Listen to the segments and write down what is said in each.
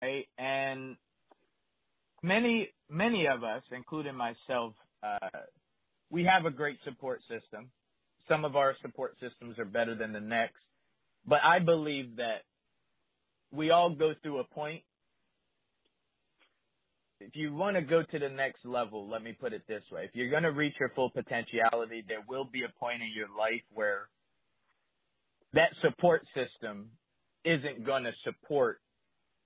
right? And many of us, including myself, we have a great support system. Some of our support systems are better than the next. But I believe that we all go through a point. If you want to go to the next level, let me put it this way. If you're going to reach your full potentiality, there will be a point in your life where that support system isn't going to support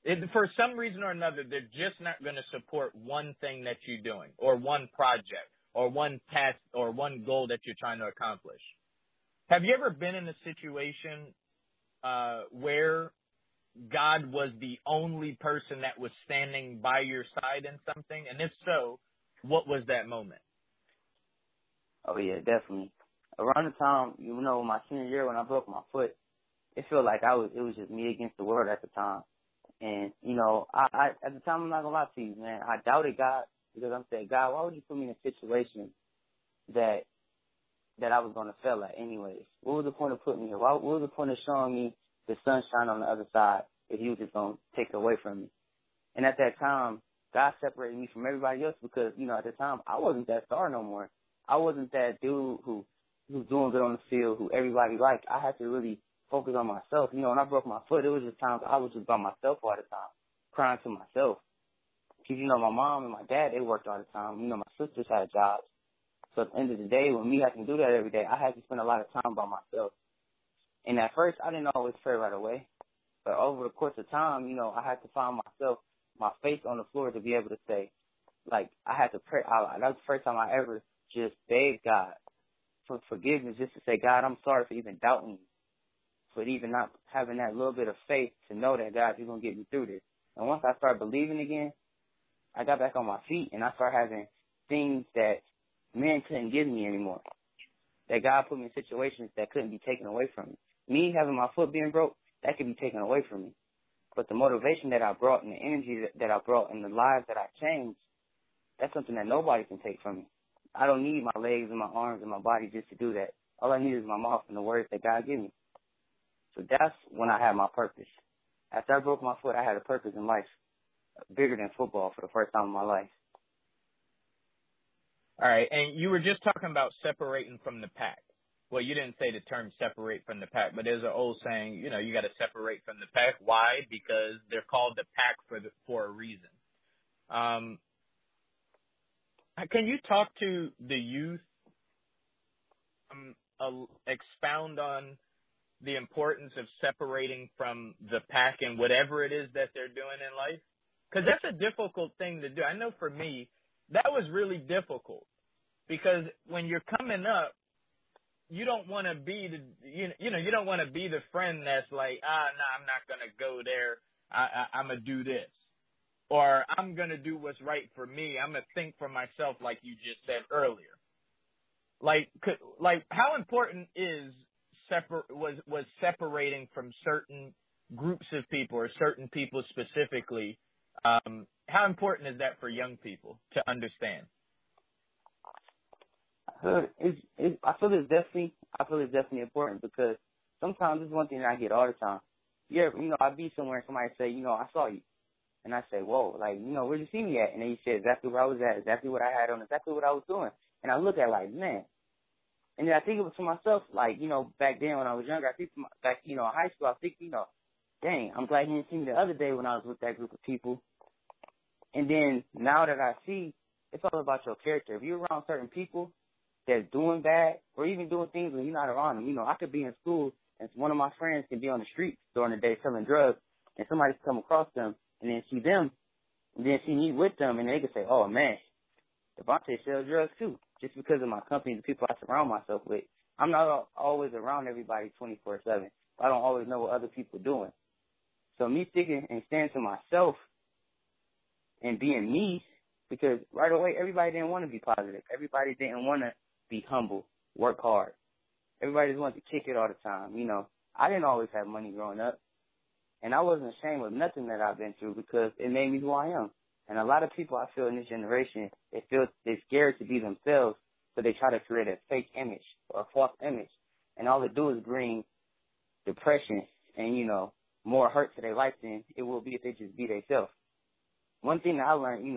it. For some reason or another, they're just not going to support one thing that you're doing or one project or one task or one goal that you're trying to accomplish. Have you ever been in a situation where God was the only person that was standing by your side in something? And if so, what was that moment? Oh, yeah, definitely. Around the time, my senior year when I broke my foot, it felt like it was just me against the world at the time. And, I at the time, I'm not going to lie to you, man, I doubted God because I'm saying, God, why would you put me in a situation that I was going to fail at anyways? What was the point of putting me here? What was the point of showing me the sunshine on the other side if you were just going to take it away from me? And at that time, God separated me from everybody else because, at the time, I wasn't that star no more. I wasn't that dude who was doing good on the field, who everybody liked. I had to really focus on myself. When I broke my foot, it was just times I was just by myself all the time, crying to myself. Because, my mom and my dad, they worked all the time. My sisters had jobs. So at the end of the day, when me having to do that every day, I had to spend a lot of time by myself. And at first, I didn't always pray right away. But over the course of time, I had to find myself, my face on the floor to be able to say, like, I had to pray. That was the first time I ever just begged God for forgiveness, just to say, God, I'm sorry for even doubting you, for even not having that little bit of faith to know that, God, you're going to get me through this. And once I started believing again, I got back on my feet, and I started having things that men couldn't give me anymore, that God put me in situations that couldn't be taken away from me. Me having my foot being broke, that could be taken away from me. But the motivation that I brought and the energy that I brought and the lives that I changed, that's something that nobody can take from me. I don't need my legs and my arms and my body just to do that. All I need is my mouth and the words that God gave me. So that's when I had my purpose. After I broke my foot, I had a purpose in life, bigger than football for the first time in my life. All right, and you were just talking about separating from the pack. Well, you didn't say the term separate from the pack, but there's an old saying, you got to separate from the pack. Why? Because they're called the pack for a reason. Can you talk to the youth, expound on the importance of separating from the pack and whatever it is that they're doing in life? Because that's a difficult thing to do. I know for me, that was really difficult because when you're coming up, you don't want to be you don't want to be the friend that's like, no, I'm not going to go there. I'm going to do this. Or I'm going to do what's right for me. I'm going to think for myself, like you just said earlier. Like how important was separating from certain groups of people or certain people specifically? How important is that for young people to understand? I feel it's definitely important because sometimes it's one thing that I get all the time. I'd be somewhere and somebody say, I saw you. And I say, whoa, where'd you see me at? And then you say exactly where I was at, exactly what I had on, exactly what I was doing. And I look at man. And then I think to myself, back then when I was younger, I think back, in high school, I think, dang, I'm glad he didn't see me the other day when I was with that group of people. And then now that I see, it's all about your character. If you're around certain people that's doing bad or even doing things when you're not around them, I could be in school and one of my friends can be on the street during the day selling drugs and somebody can come across them and then see them and then see me with them and they can say, oh, man, Devonte sells drugs too, just because of my company, the people I surround myself with. I'm not always around everybody 24/7. I don't always know what other people are doing. So me sticking and standing to myself and being me, because right away everybody didn't want to be positive. Everybody didn't want to be humble, work hard. Everybody just wanted to kick it all the time. I didn't always have money growing up, and I wasn't ashamed of nothing that I've been through because it made me who I am. And a lot of people I feel in this generation, they're scared to be themselves, so they try to create a fake image or a false image. And all they do is bring depression and, more hurt to their life than it will be if they just be themselves. One thing that I learned,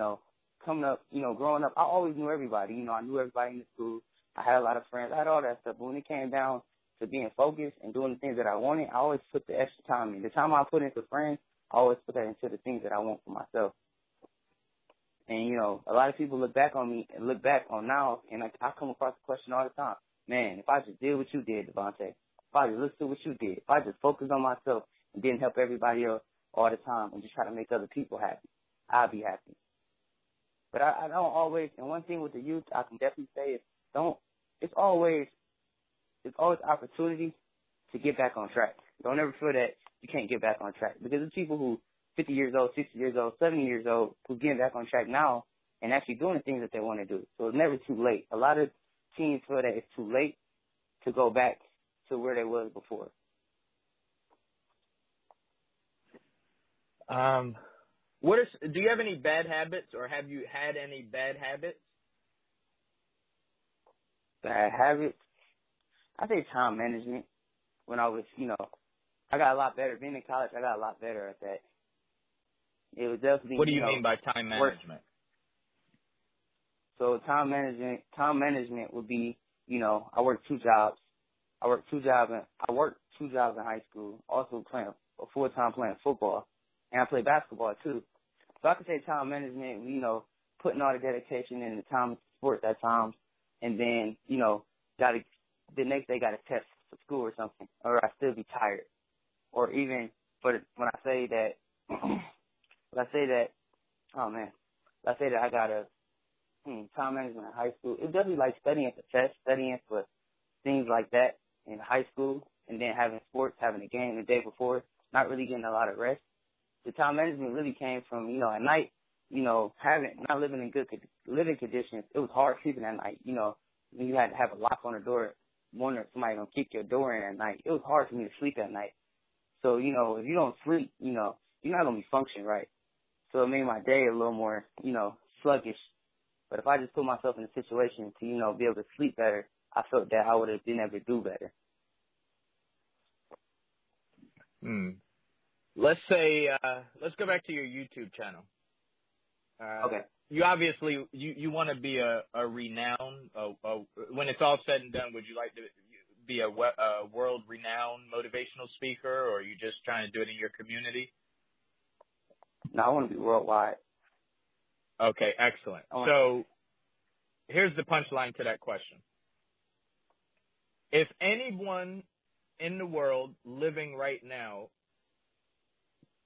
coming up, growing up, I always knew everybody. I knew everybody in the school. I had a lot of friends. I had all that stuff. But when it came down to being focused and doing the things that I wanted, I always put the extra time in. The time I put into friends, I always put that into the things that I want for myself. And, a lot of people look back on me and look back on now, and I come across the question all the time. Man, if I just did what you did, Devonte, if I just listened to what you did, if I just focused on myself and didn't help everybody else all the time and just try to make other people happy, I'll be happy. But I don't always, and one thing with the youth, I can definitely say is it's always opportunity to get back on track. Don't ever feel that you can't get back on track, because there's people who 50 years old, 60 years old, 70 years old who's getting back on track now and actually doing the things that they want to do. So it's never too late. A lot of teens feel that it's too late to go back to where they was before. Do you have any bad habits, or have you had any bad habits? Bad habits? I say time management. When I was, I got a lot better. Being in college, I got a lot better at that. It was definitely. What do you mean by time management? So time management would be, I worked two jobs. I worked two jobs in high school. Also full-time playing football, and I played basketball too. So I could say time management, putting all the dedication and the time into sports at times, and then, the next day got a test for school or something, or I'd still be tired. Or even when I say that, I got a time management in high school, it's definitely like studying for tests, studying for things like that in high school, and then having sports, having a game the day before, not really getting a lot of rest. The time management really came from, at night, not living in good living conditions. It was hard sleeping at night, when you had to have a lock on the door, wondering if somebody gonna kick your door in at night. It was hard for me to sleep at night. So, if you don't sleep, you're not gonna be functioning right. So it made my day a little more, sluggish. But if I just put myself in a situation to, be able to sleep better, I felt that I would have been able to do better. Let's say, let's go back to your YouTube channel. Okay. You obviously, you want to be a renowned, when it's all said and done, would you like to be a world-renowned motivational speaker, or are you just trying to do it in your community? No, I want to be worldwide. Okay, excellent. So here's the punchline to that question. If anyone in the world living right now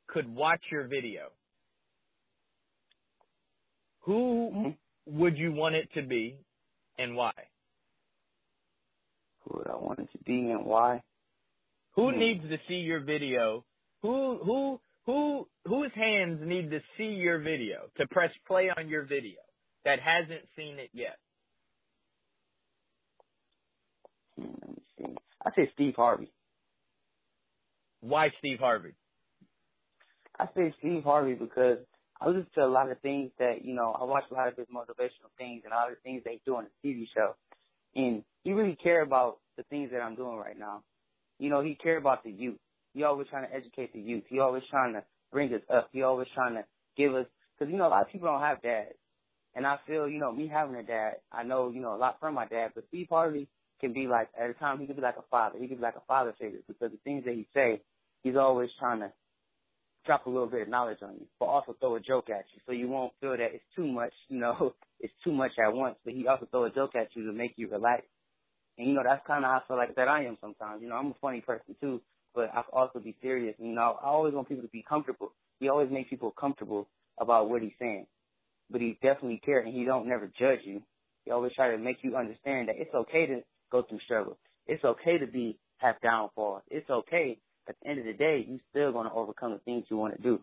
could watch your video, who would you want it to be and why? Who would I want it to be and why? Who needs to see your video? Whose hands need to see your video, to press play on your video, that hasn't seen it yet? Let me see. I say Steve Harvey. Why Steve Harvey? I say Steve Harvey because I listen to a lot of things that, I watch a lot of his motivational things and a lot of things they do on the TV show. And he really cares about the things that I'm doing right now. He cares about the youth. He always trying to educate the youth. He always trying to bring us up. He always trying to give us, because, a lot of people don't have dads. And I feel, me having a dad, I know, a lot from my dad, but Steve Harvey can be like, at a time, he could be like a father. He could be like a father figure, because the things that he say, he's always trying to drop a little bit of knowledge on you, but also throw a joke at you, so you won't feel that it's too much, it's too much at once, but he also throw a joke at you to make you relax. And, that's kind of how I feel like that I am sometimes. I'm a funny person too, but I also be serious. I always want people to be comfortable. He always makes people comfortable about what he's saying, but he definitely cares, and he don't never judge you. He always try to make you understand that it's okay to go through struggle. It's okay to have downfalls. It's okay. At the end of the day, you're still going to overcome the things you want to do.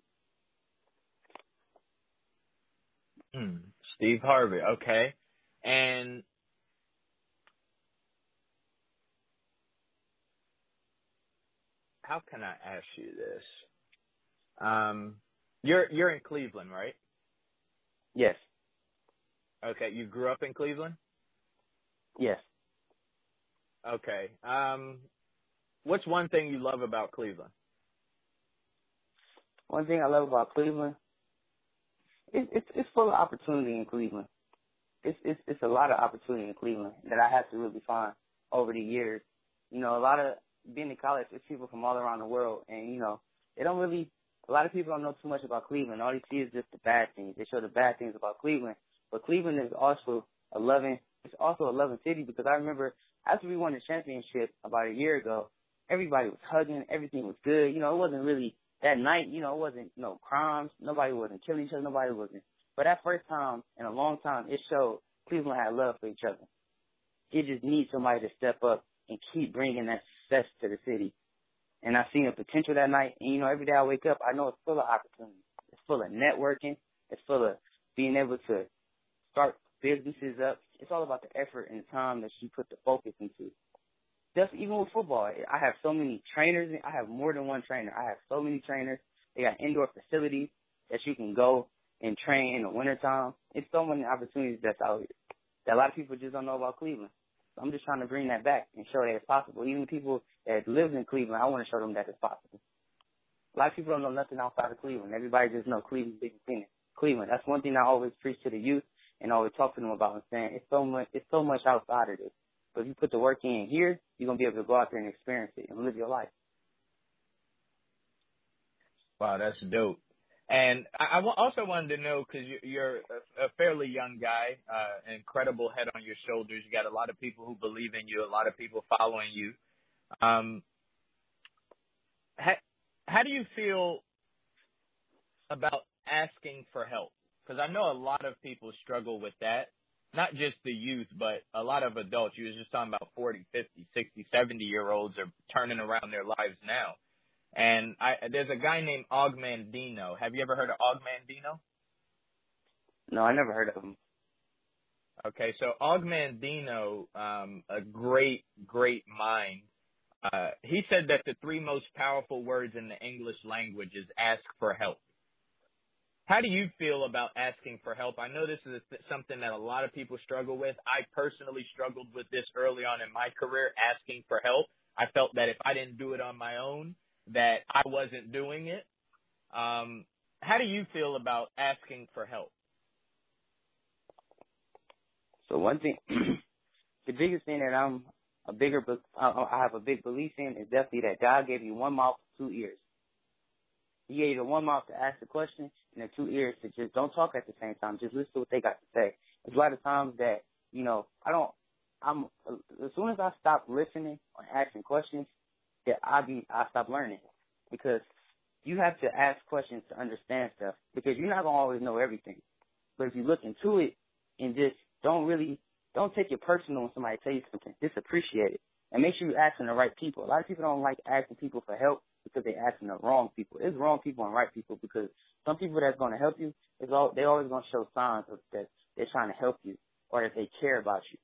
Steve Harvey, okay. And how can I ask you this? You're in Cleveland, right? Yes. Okay, you grew up in Cleveland? Yes. Okay. What's one thing you love about Cleveland? One thing I love about Cleveland, it's full of opportunity in Cleveland. It's a lot of opportunity in Cleveland that I have to really find over the years. You know, a lot of being in college, there's people from all around the world, and you know, they don't really. A lot of people don't know too much about Cleveland. All they see is just the bad things. They show the bad things about Cleveland, but Cleveland is also a loving. It's also a loving city because I remember after we won the championship about a year ago, everybody was hugging, everything was good. You know, it wasn't really that night. You know, it wasn't no crimes. Nobody wasn't killing each other. Nobody wasn't. But that first time in a long time, it showed Cleveland had love for each other. It just needs somebody to step up and keep bringing that success to the city. And I seen the potential that night. And, you know, every day I wake up, I know it's full of opportunity. It's full of networking. It's full of being able to start businesses up. It's all about the effort and the time that you put the focus into. Just even with football, I have so many trainers. I have more than one trainer. I have so many trainers. They got indoor facilities that you can go and train in the wintertime. It's so many opportunities that's out here that a lot of people just don't know about Cleveland. So I'm just trying to bring that back and show that it's possible. Even people that live in Cleveland, I want to show them that it's possible. A lot of people don't know nothing outside of Cleveland. Everybody just know Cleveland, big thing. Cleveland. That's one thing I always preach to the youth and always talk to them about and saying it's so much outside of this. But if you put the work in here, you're going to be able to go out there and experience it and live your life. Wow, that's dope. And I also wanted to know, because you're a fairly young guy, incredible head on your shoulders. You got a lot of people who believe in you, a lot of people following you. How do you feel about asking for help? Because I know a lot of people struggle with that, not just the youth, but a lot of adults. You were just talking about 40, 50, 60, 70-year-olds are turning around their lives now. And there's a guy named Og Mandino. Have you ever heard of Og Mandino? No, I never heard of him. Okay, so Og Mandino, a great mind. He said that the three most powerful words in the English language is ask for help. How do you feel about asking for help? I know this is something that a lot of people struggle with. I personally struggled with this early on in my career, asking for help. I felt that if I didn't do it on my own, that I wasn't doing it. How do you feel about asking for help? So one thing, the biggest thing that I have a big belief in is definitely that God gave you one mouth, two ears. He gave you one mouth to ask the question and the two ears to just don't talk at the same time. Just listen to what they got to say. There's a lot of times that, you know, as soon as I stop listening or asking questions, that I stop learning, because you have to ask questions to understand stuff, because you're not going to always know everything. But if you look into it and just don't take it personal when somebody tells you something, just appreciate it. And make sure you're asking the right people. A lot of people don't like asking people for help because they're asking the wrong people. There's wrong people and right people, because some people that's going to help you, they always going to show signs of that they're trying to help you or that they care about you.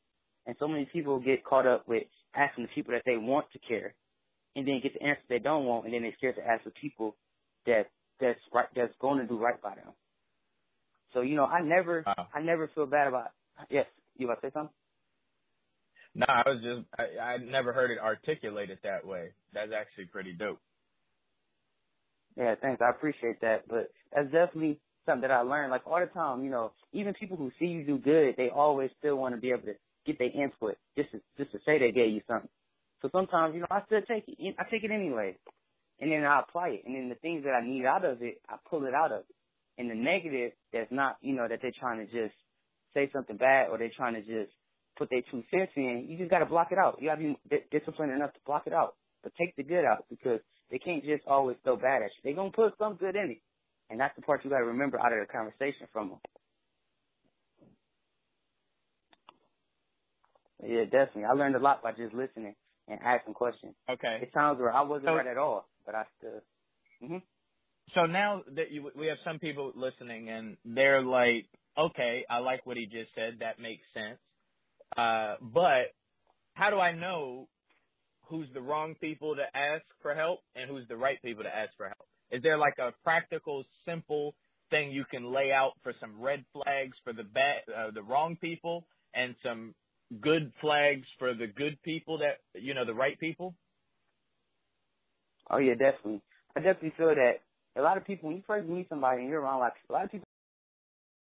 And so many people get caught up with asking the people that they want to care, and then get the answer they don't want, and then they're scared to ask the people that's going to do right by them. So, you know, I never feel bad about. Yes, you about to say something? No, I never heard it articulated that way. That's actually pretty dope. Yeah, thanks. I appreciate that. But that's definitely something that I learned. Like all the time, you know, even people who see you do good, they always still want to be able to get their input just to say they gave you something. So sometimes, you know, I still take it. I take it anyway, and then I apply it. And then the things that I need out of it, I pull it out of it. And the negative that's not, you know, that they're trying to just say something bad or they're trying to just put their 2 cents in, you just got to block it out. You got to be disciplined enough to block it out. But take the good out, because they can't just always throw bad at you. They're going to put some good in it. And that's the part you got to remember out of the conversation from them. Yeah, definitely. I learned a lot by just listening and asking questions. Okay. It's times where I wasn't right at all, but I still. Mm-hmm. So now that we have some people listening, and they're like, okay, I like what he just said. That makes sense. But how do I know who's the wrong people to ask for help and who's the right people to ask for help? Is there like a practical, simple thing you can lay out for some red flags for the wrong people, and some good flags for the good people, that, you know, the right people? Oh, yeah, definitely. I definitely feel that A lot of people, when you first meet somebody and you're around, like, a lot of people